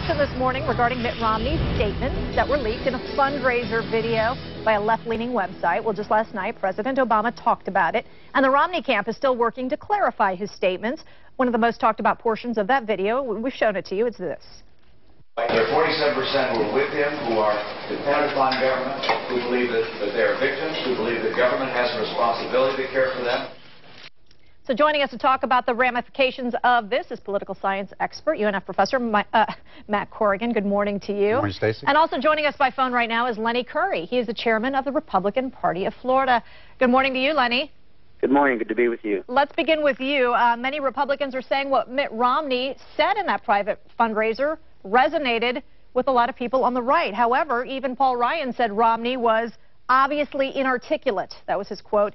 reaction this morning regarding Mitt Romney's statements that were leaked in a fundraiser video by a left-leaning website. Well, just last night, President Obama talked about it, and the Romney camp is still working to clarify his statements. One of the most talked about portions of that video, we've shown it to you, it's this. There are 47% who are with him, who are dependent upon government, who believe that they are victims, who believe that government has a responsibility to care for them. So joining us to talk about the ramifications of this is political science expert, UNF professor Matt Corrigan. Good morning to you. Good morning, Stacey. And also joining us by phone right now is Lenny Curry. He is the chairman of the Republican Party of Florida. Good morning to you, Lenny. Good morning. Good to be with you. Let's begin with you. Many Republicans are saying what Mitt Romney said in that private fundraiser resonated with a lot of people on the right. However, even Paul Ryan said Romney was obviously inarticulate. That was his quote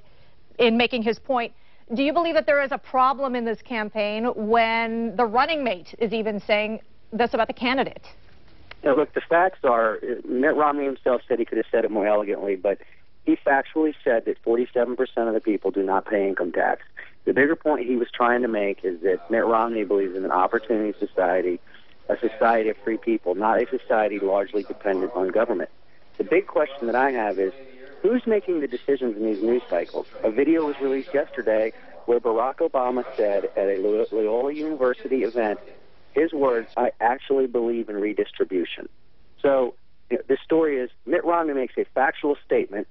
in making his point. Do you believe that there is a problem in this campaign when the running mate is even saying this about the candidate? Now, look, the facts are, Mitt Romney himself said he could have said it more elegantly, but he factually said that 47% of the people do not pay income tax. The bigger point he was trying to make is that Mitt Romney believes in an opportunity society, a society of free people, not a society largely dependent on government. The big question that I have is, who's making the decisions in these news cycles? A video was released yesterday where Barack Obama said at a Loyola University event, his words, "I actually believe in redistribution." So the story is Mitt Romney makes a factual statement.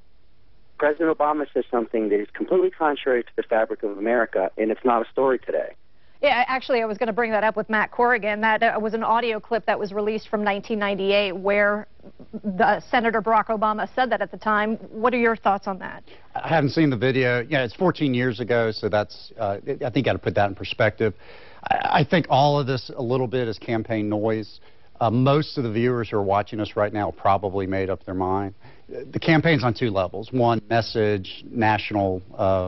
President Obama says something that is completely contrary to the fabric of America, and it's not a story today. Yeah, actually, I was going to bring that up with Matt Corrigan. That was an audio clip that was released from 1998 where Senator Barack Obama said that at the time. What are your thoughts on that? I haven't seen the video. Yeah, it's 14 years ago, so that's, I think you got to put that in perspective. I think all of this a little bit is campaign noise. Most of the viewers who are watching us right now probably made up their mind. The campaign's on two levels. One, message, national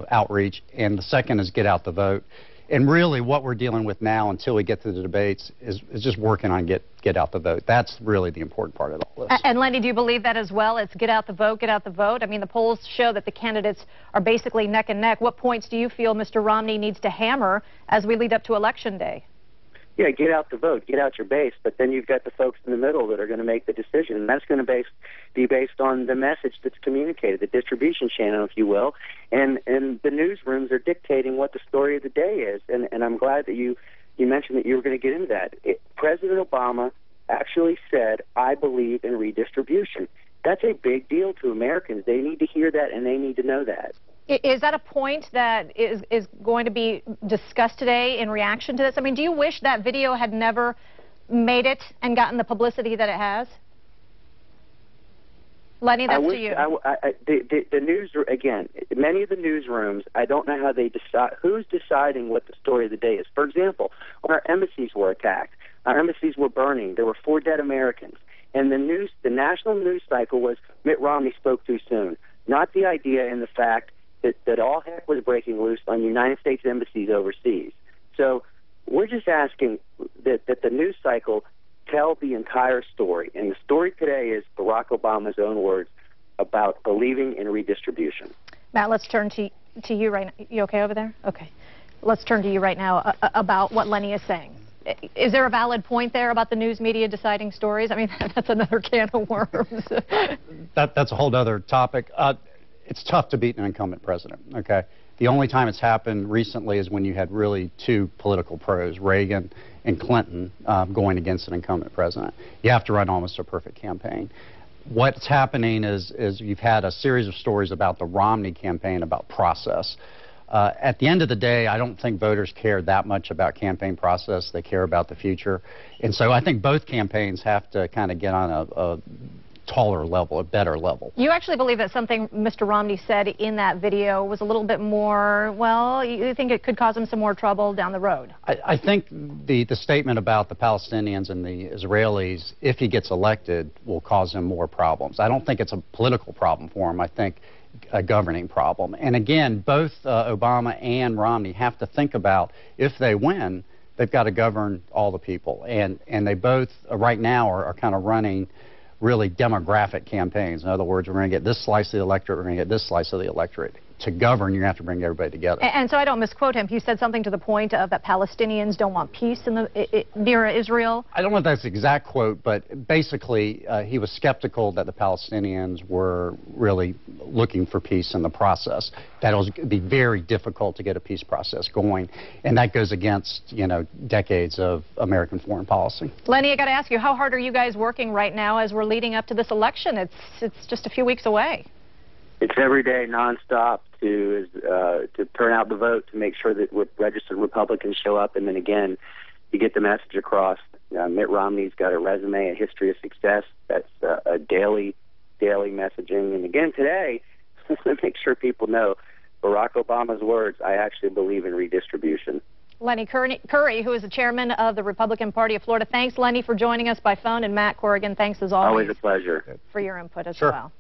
outreach, and the second is get out the vote. And really what we're dealing with now until we get to the debates is just working on get out the vote. That's really the important part of all this. And Lenny, do you believe that as well? It's get out the vote, get out the vote? I mean, the polls show that the candidates are basically neck and neck. What points do you feel Mr. Romney needs to hammer as we lead up to Election Day? Yeah, get out the vote, get out your base, but then you've got the folks in the middle that are going to make the decision, and that's going to be based on the message that's communicated, the distribution channel, if you will, and the newsrooms are dictating what the story of the day is, and I'm glad that you mentioned that you were going to get into that. President Obama actually said, "I believe in redistribution." That's a big deal to Americans. They need to hear that, and they need to know that. Is that a point that is going to be discussed today in reaction to this? I mean, do you wish that video had never made it and gotten the publicity that it has? Lenny, that's to you. The news, again, many of the newsrooms, I don't know how they decide, who's deciding what the story of the day is. For example, when our embassies were attacked, our embassies were burning, there were 4 dead Americans, and the national news cycle was Mitt Romney spoke too soon, not the idea and the fact that all heck was breaking loose on United States embassies overseas. So we're just asking that the news cycle tell the entire story. And the story today is Barack Obama's own words about believing in redistribution. Matt, let's turn to you right now. You okay over there? Okay. Let's turn to you right now about what Lenny is saying. Is there a valid point there about the news media deciding stories? I mean, that's another can of worms. That's a whole other topic. It's tough to beat an incumbent president, okay? The only time it's happened recently is when you had really 2 political pros, Reagan and Clinton, going against an incumbent president. You have to run almost a perfect campaign. What's happening is you've had a series of stories about the Romney campaign, about process. At the end of the day, I don't think voters care that much about campaign process. They care about the future. And so I think both campaigns have to kind of get on a taller level, a better level. You actually believe that something Mr. Romney said in that video was a little bit more, well, you think it could cause him some more trouble down the road? I think the statement about the Palestinians and the Israelis, if he gets elected, will cause him more problems. I don't think it's a political problem for him. I think a governing problem. And again, both Obama and Romney have to think about, if they win, they've got to govern all the people. And they both, right now, are kind of running really demographic campaigns. In other words, we're going to get this slice of the electorate, we're going to get this slice of the electorate. to govern, you have to bring everybody together. And so I don't misquote him. He said something to the point of that Palestinians don't want peace in the near Israel. I don't know if that's the exact quote, but basically he was skeptical that the Palestinians were really looking for peace in the process. That it would be very difficult to get a peace process going, and that goes against, you know, decades of American foreign policy. Lenny, I got to ask you, how hard are you guys working right now as we're leading up to this election? It's just a few weeks away. It's every day, nonstop, to turn out the vote, to make sure that registered Republicans show up, and then again, you get the message across. Mitt Romney's got a resume, a history of success. That's a daily messaging. And again, today, to make sure people know Barack Obama's words, I actually believe in redistribution. Lenny Curry, who is the chairman of the Republican Party of Florida. Thanks, Lenny, for joining us by phone. And Matt Corrigan, thanks as always. Always a pleasure. For your input as Sure. well.